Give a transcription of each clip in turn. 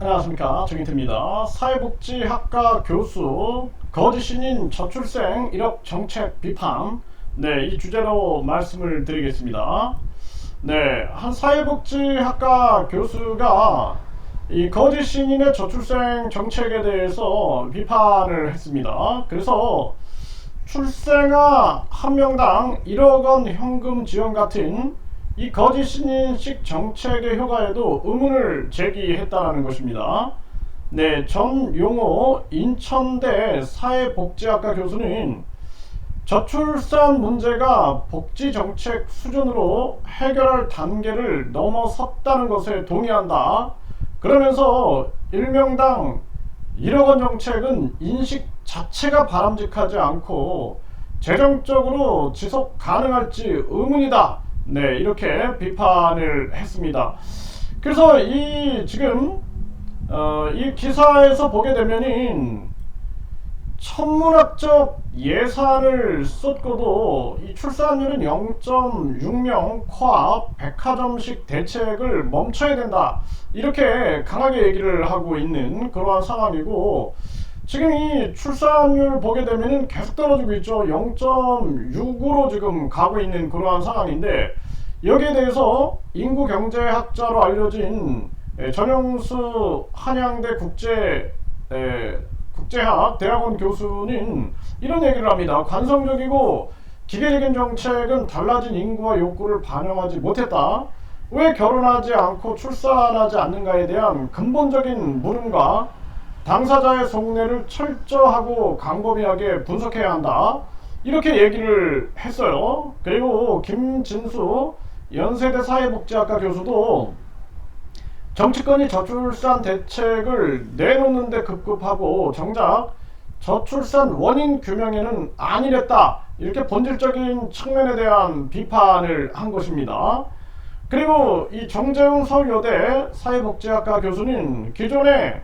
안녕하십니까, 정인태입니다. 사회복지학과 교수, 거짓 신인 저출생 1억 정책 비판, 이 주제로 말씀을 드리겠습니다. 한 사회복지학과 교수가 이 거짓 신인의 저출생 정책에 대해서 비판을 했습니다. 그래서 출생아 한 명당 1억 원 현금 지원 같은 이 거짓 신인식 정책의 효과에도 의문을 제기했다는 것입니다. 전용호 인천대 사회복지학과 교수는 저출산 문제가 복지정책 수준으로 해결할 단계를 넘어섰다는 것에 동의한다. 그러면서 1명당 1억 원 정책은 인식 자체가 바람직하지 않고 재정적으로 지속 가능할지 의문이다. 이렇게 비판을 했습니다. 그래서 지금 이 기사에서 보게 되면은 천문학적 예산을 쏟고도 이 출산율은 0.6명 코앞 백화점식 대책을 멈춰야 된다, 이렇게 강하게 얘기를 하고 있는 그러한 상황이고, 지금 이 출산율 보게 되면은 계속 떨어지고 있죠. 0.6으로 지금 가고 있는 그러한 상황인데, 여기에 대해서 인구경제학자로 알려진 전영수 한양대 국제학 대학원 교수는 이런 얘기를 합니다. 관성적이고 기계적인 정책은 달라진 인구와 욕구를 반영하지 못했다. 왜 결혼하지 않고 출산하지 않는가에 대한 근본적인 물음과 당사자의 속내를 철저하고 광범위하게 분석해야 한다, 이렇게 얘기를 했어요. 그리고 김진수 연세대 사회복지학과 교수도 정치권이 저출산 대책을 내놓는데 급급하고 정작 저출산 원인 규명에는 안일했다, 이렇게 본질적인 측면에 대한 비판을 한 것입니다. 그리고 이 정재훈 서울여대 사회복지학과 교수는 기존에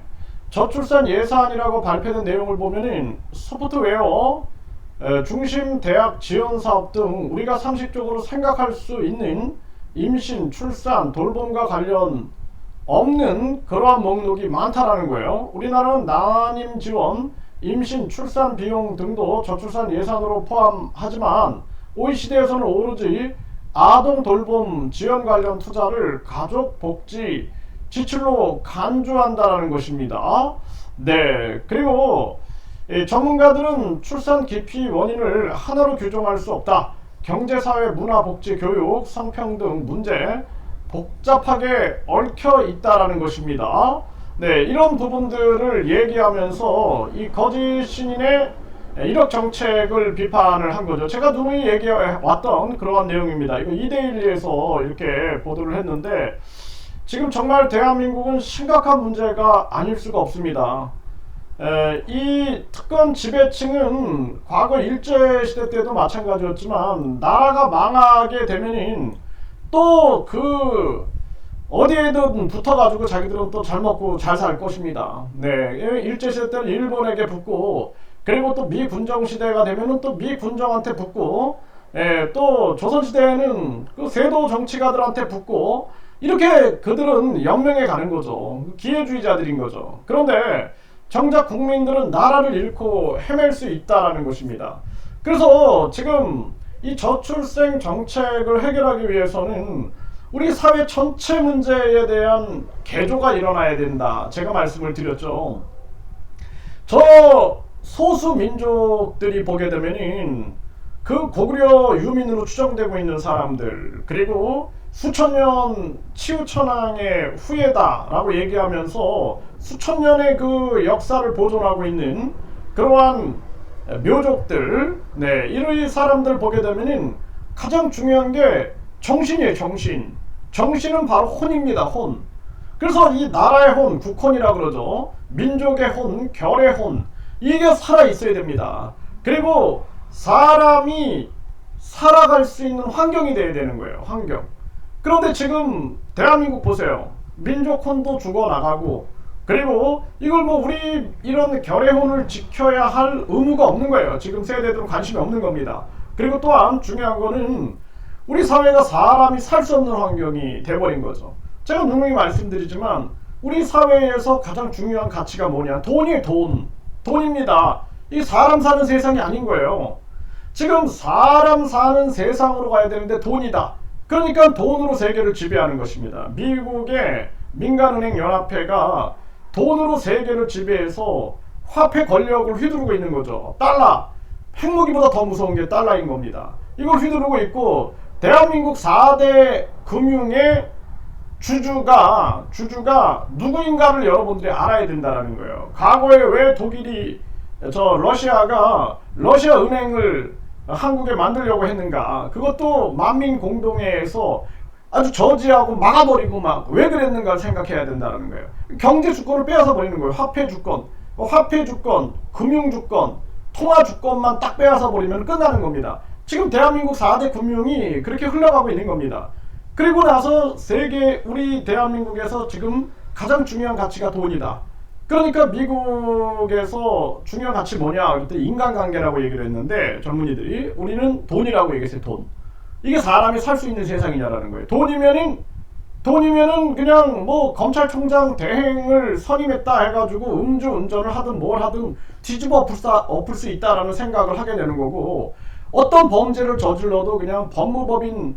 저출산 예산이라고 발표된 내용을 보면은 소프트웨어, 중심 대학 지원 사업 등 우리가 상식적으로 생각할 수 있는 임신, 출산, 돌봄과 관련 없는 그러한 목록이 많다라는 거예요. 우리나라는 난임 지원, 임신, 출산 비용 등도 저출산 예산으로 포함하지만 OECD에서는 오로지 아동 돌봄 지원 관련 투자를 가족 복지 지출로 간주한다는 것입니다. 그리고 전문가들은 출산 기피 원인을 하나로 규정할 수 없다. 경제, 사회, 문화, 복지, 교육, 성평등 문제 복잡하게 얽혀 있다라는 것입니다. 이런 부분들을 얘기하면서 이 거짓 신인의 1억 정책을 비판을 한 거죠. 제가 누누이 얘기해 왔던 그러한 내용입니다. 이거 이데일리에서 이렇게 보도를 했는데, 지금 정말 대한민국은 심각한 문제가 아닐 수가 없습니다. 이 특권 지배층은 과거 일제시대 때도 마찬가지였지만 나라가 망하게 되면은 또 어디에든 붙어가지고 자기들은 또 잘 먹고 잘 살 것입니다. 일제시대 때는 일본에게 붙고, 그리고 또 미군정시대가 되면은 또 미군정한테 붙고, 또 조선시대에는 그 세도 정치가들한테 붙고, 이렇게 그들은 연명해 가는 거죠. 기회주의자들인 거죠. 그런데 정작 국민들은 나라를 잃고 헤맬 수 있다는 것입니다. 그래서 지금 이 저출생 정책을 해결하기 위해서는 우리 사회 전체 문제에 대한 개조가 일어나야 된다, 제가 말씀을 드렸죠. 저 소수 민족들이 보게 되면은 그 고구려 유민으로 추정되고 있는 사람들, 그리고 수천 년 치우천왕의 후예다라고 얘기하면서 수천 년의 그 역사를 보존하고 있는 그러한 묘족들, 이런 사람들 보게 되면은 가장 중요한 게 정신이에요. 정신은 바로 혼입니다. 혼. 그래서 이 나라의 혼, 국혼이라 그러죠. 민족의 혼, 결의 혼, 이게 살아 있어야 됩니다. 그리고 사람이 살아갈 수 있는 환경이 돼야 되는 거예요. 환경. 그런데 지금 대한민국 보세요. 민족 혼도 죽어나가고, 그리고 이걸 우리 이런 결의혼을 지켜야 할 의무가 없는 거예요. 지금 세대들은 관심이 없는 겁니다. 그리고 또한 중요한 거는 우리 사회가 사람이 살 수 없는 환경이 돼버린 거죠. 제가 누누이 말씀드리지만 우리 사회에서 가장 중요한 가치가 뭐냐? 돈이 돈입니다. 이 사람 사는 세상이 아닌 거예요. 지금 사람 사는 세상으로 가야 되는데 돈이다. 그러니까 돈으로 세계를 지배하는 것입니다. 미국의 민간은행 연합회가 돈으로 세계를 지배해서 화폐 권력을 휘두르고 있는 거죠. 달러. 핵무기보다 더 무서운 게 달러인 겁니다. 이걸 휘두르고 있고, 대한민국 4대 금융의 주주가 누구인가를 여러분들이 알아야 된다는 거예요. 과거에 왜 독일이 러시아 은행을 한국에 만들려고 했는가? 그것도 만민 공동회에서 아주 저지하고 막아버리고 막 왜 그랬는가를 생각해야 된다는 거예요. 경제 주권을 빼앗아 버리는 거예요. 화폐 주권, 금융 주권, 통화 주권만 딱 빼앗아 버리면 끝나는 겁니다. 지금 대한민국 4대 금융이 그렇게 흘러가고 있는 겁니다. 그리고 나서 우리 대한민국에서 지금 가장 중요한 가치가 돈이다. 그러니까 미국에서 중요한 가치 뭐냐? 그때 인간관계라고 얘기를 했는데 젊은이들이 우리는 돈이라고 얘기했어요. 돈. 이게 사람이 살 수 있는 세상이냐라는 거예요. 돈이면은 그냥 뭐 검찰총장 대행을 선임했다 해가지고 음주운전을 하든 뭘 하든 뒤집어 엎을 수 있다라는 생각을 하게 되는 거고, 어떤 범죄를 저질러도 그냥 법무법인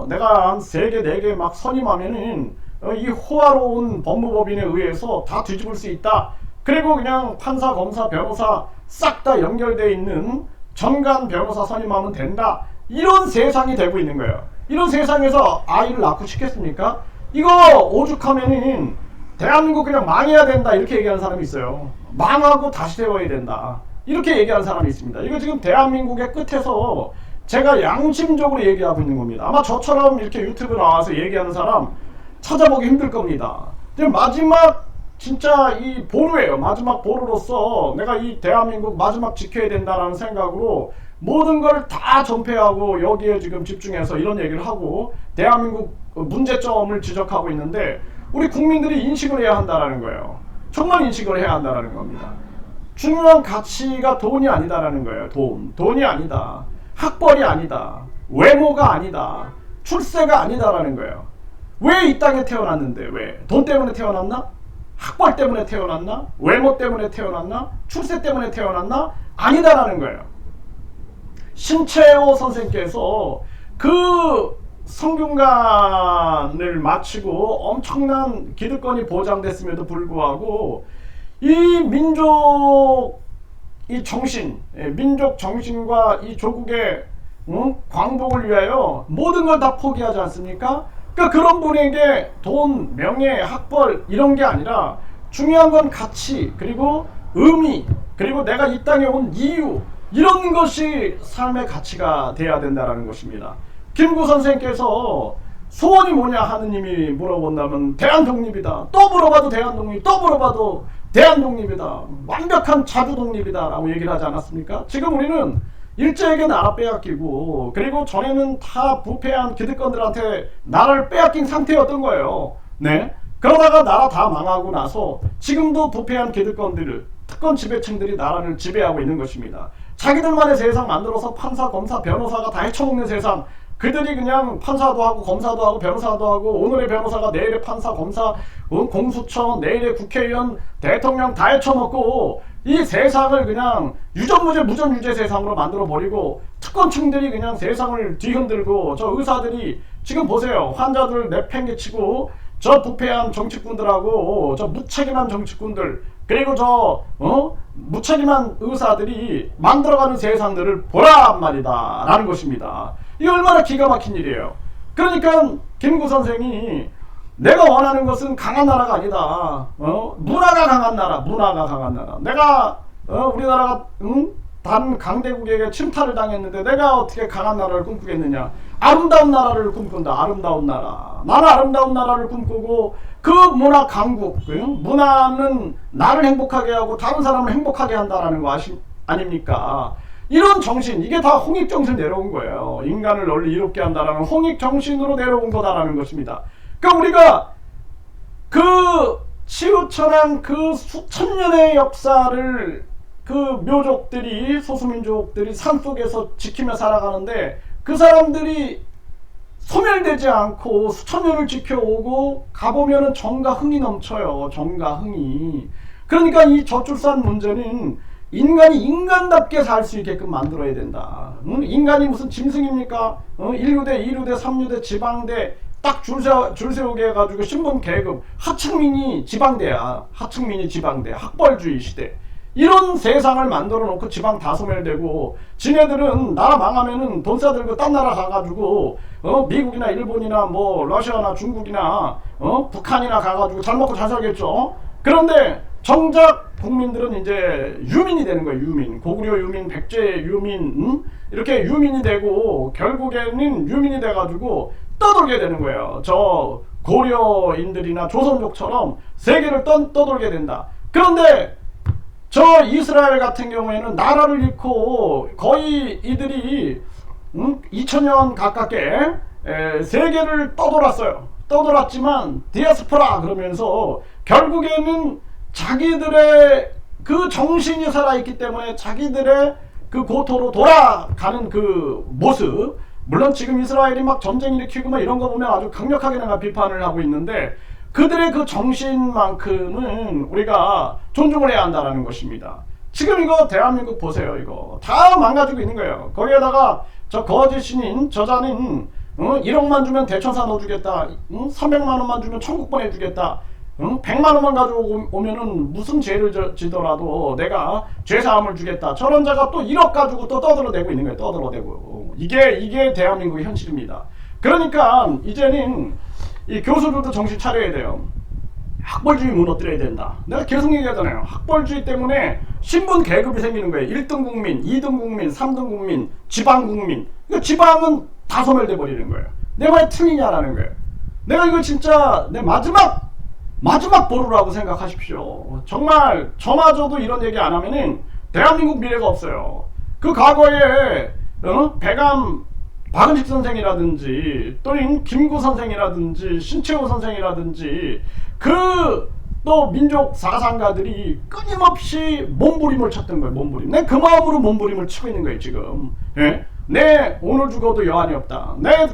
내가 한 3개 4개 막 선임하면은 이 호화로운 법무법인에 의해서 다 뒤집을 수 있다. 그리고 그냥 판사, 검사, 변호사 싹 다 연결되어 있는 정관 변호사 선임하면 된다. 이런 세상이 되고 있는 거예요. 이런 세상에서 아이를 낳고 싶겠습니까? 이거 오죽하면은 대한민국 그냥 망해야 된다 이렇게 얘기하는 사람이 있어요. 망하고 다시 세워야 된다 이렇게 얘기하는 사람이 있습니다. 이거 지금 대한민국의 끝에서 제가 양심적으로 얘기하고 있는 겁니다. 아마 저처럼 이렇게 유튜브 나와서 얘기하는 사람 찾아보기 힘들 겁니다. 마지막 진짜 이 보루예요. 마지막 보루로서 내가 이 대한민국 마지막 지켜야 된다라는 생각으로 모든 걸 다 전폐하고 여기에 지금 집중해서 이런 얘기를 하고 대한민국 문제점을 지적하고 있는데, 우리 국민들이 인식을 해야 한다는 거예요. 정말 인식을 해야 한다는 겁니다. 중요한 가치가 돈이 아니다라는 거예요. 돈이 아니다. 학벌이 아니다. 외모가 아니다. 출세가 아니다라는 거예요. 왜 이 땅에 태어났는데? 왜? 돈 때문에 태어났나? 학벌 때문에 태어났나? 외모 때문에 태어났나? 출세 때문에 태어났나? 아니다라는 거예요. 신채호 선생께서 그 성균관을 마치고 엄청난 기득권이 보장됐음에도 불구하고 이 민족 정신과 이 조국의 광복을 위하여 모든 걸 다 포기하지 않습니까? 그러니까 그런 분에게 돈, 명예, 학벌 이런 게 아니라 중요한 건 가치, 그리고 의미, 그리고 내가 이 땅에 온 이유, 이런 것이 삶의 가치가 돼야 된다는 것입니다. 김구 선생께서 소원이 뭐냐 하느님이 물어본다면 대한독립이다. 또 물어봐도 대한독립, 또 물어봐도 대한독립이다. 완벽한 자주독립이다 라고 얘기를 하지 않았습니까? 지금 우리는 일제에게 나라 빼앗기고, 그리고 전에는 다 부패한 기득권들한테 나라를 빼앗긴 상태였던 거예요. 네. 그러다가 나라 다 망하고 나서 지금도 부패한 기득권들을, 특권 지배층들이 나라를 지배하고 있는 것입니다. 자기들만의 세상 만들어서 판사, 검사, 변호사가 다 헤쳐먹는 세상, 그들이 그냥 판사도 하고 검사도 하고 변호사도 하고, 오늘의 변호사가 내일의 판사, 검사, 공수처, 내일의 국회의원, 대통령 다 헤쳐먹고 이 세상을 그냥 유전무죄 무전유죄 세상으로 만들어버리고, 특권층들이 그냥 세상을 뒤흔들고, 저 의사들이 지금 보세요. 환자들 내팽개치고, 저 부패한 정치꾼들하고 저 무책임한 정치꾼들, 그리고 저 무책임한 의사들이 만들어가는 세상들을 보란 말이다 라는 것입니다. 이게 얼마나 기가 막힌 일이에요. 그러니까 김구 선생이 내가 원하는 것은 강한 나라가 아니다. 문화가 강한 나라. 내가 우리나라가 다른 강대국에게 침탈을 당했는데 내가 어떻게 강한 나라를 꿈꾸겠느냐. 아름다운 나라를 꿈꾼다. 아름다운 나라. 나는 아름다운 나라를 꿈꾸고, 그 문화 강국, 문화는 나를 행복하게 하고 다른 사람을 행복하게 한다라는 거 아닙니까? 이런 정신, 이게 다 홍익정신 내려온 거예요. 인간을 널리 이롭게 한다라는 홍익정신으로 내려온 거다라는 것입니다. 그러니까 우리가 그 치우쳐난 그 수천 년의 역사를 그 묘족들이, 소수민족들이 산속에서 지키며 살아가는데, 그 사람들이 소멸되지 않고 수천 년을 지켜오고 가보면은 정과 흥이 넘쳐요. 정과 흥이. 그러니까 이 저출산 문제는 인간이 인간답게 살 수 있게끔 만들어야 된다. 인간이 무슨 짐승입니까? 1루대, 2루대, 3루대, 지방대 딱 줄 세우게 해가지고 신분 계급 하층민이 지방대야. 하층민이 지방대. 학벌주의 시대. 이런 세상을 만들어 놓고 지방 다 소멸되고 지네들은 나라 망하면은 돈 싸들고 딴 나라 가가지고 미국이나 일본이나 뭐 러시아나 중국이나 북한이나 가가지고 잘 먹고 잘 살겠죠. 그런데 정작 국민들은 이제 유민이 되는 거예요. 유민. 고구려 유민, 백제 유민 이렇게 유민이 되고 결국에는 유민이 돼가지고 떠돌게 되는 거예요. 저 고려인들이나 조선족처럼 세계를 떠돌게 된다. 그런데 저 이스라엘 같은 경우에는 나라를 잃고 거의 이들이 2000년 가깝게 세계를 떠돌았어요. 떠돌았지만 디아스포라 그러면서 결국에는 자기들의 그 정신이 살아있기 때문에 자기들의 그 고토로 돌아가는 그 모습, 물론 지금 이스라엘이 막 전쟁 일으키고 막 이런 거 보면 아주 강력하게 내가 비판을 하고 있는데 그들의 그 정신만큼은 우리가 존중을 해야 한다는 것입니다. 지금 이거 대한민국 보세요. 이거 다 망가지고 있는 거예요. 거기에다가 저 거짓 신인 저자는 1억만 주면 대천사 넣어주겠다. 300만 원만 주면 천국 보내주겠다. 100만 원만 가지고 오면은 무슨 죄를 지더라도 내가 죄사함을 주겠다. 저런 자가 또 1억 가지고 또 떠들어대고 있는 거예요. 떠들어대고. 이게 대한민국의 현실입니다. 그러니까 이제는 이 교수들도 정신 차려야 돼요. 학벌주의 무너뜨려야 된다. 내가 계속 얘기하잖아요. 학벌주의 때문에 신분 계급이 생기는 거예요. 1등 국민, 2등 국민, 3등 국민, 지방 국민. 그러니까 지방은 다 소멸돼 버리는 거예요. 내 말이 틀리냐라는 거예요. 내가 이거 진짜 내 마지막 보루라고 생각하십시오. 정말 저마저도 이런 얘기 안 하면은 대한민국 미래가 없어요. 그 과거에 배감 박은식 선생이라든지 또는 김구 선생이라든지 신채호 선생이라든지 그 또 민족 사상가들이 끊임없이 몸부림을 쳤던 거예요. 몸부림. 내 그 마음으로 몸부림을 치고 있는 거예요. 지금. 예? 내 오늘 죽어도 여한이 없다. 내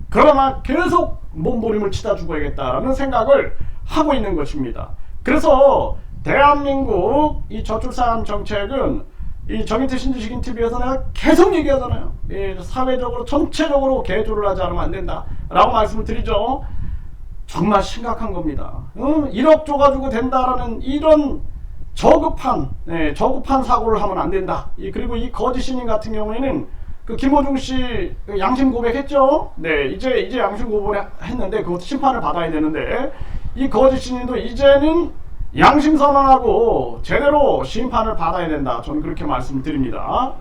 그러나 계속 몸부림을 치다 죽어야겠다라는 생각을 하고 있는 것입니다. 그래서 대한민국 이 저출산 정책은 이 정인태 신주식 TV에서 내가 계속 얘기하잖아요. 사회적으로 전체적으로 개조를 하지 않으면 안 된다 라고 말씀을 드리죠. 정말 심각한 겁니다. 1억 줘가지고 된다라는 이런 저급한 사고를 하면 안 된다. 그리고 이 거짓 신인 같은 경우에는 그 김호중 씨 양심 고백했죠. 네, 이제 양심 고백했는데 그것도 심판을 받아야 되는데 이 거짓 신인도 이제는 양심 선언하고 제대로 심판을 받아야 된다. 저는 그렇게 말씀드립니다.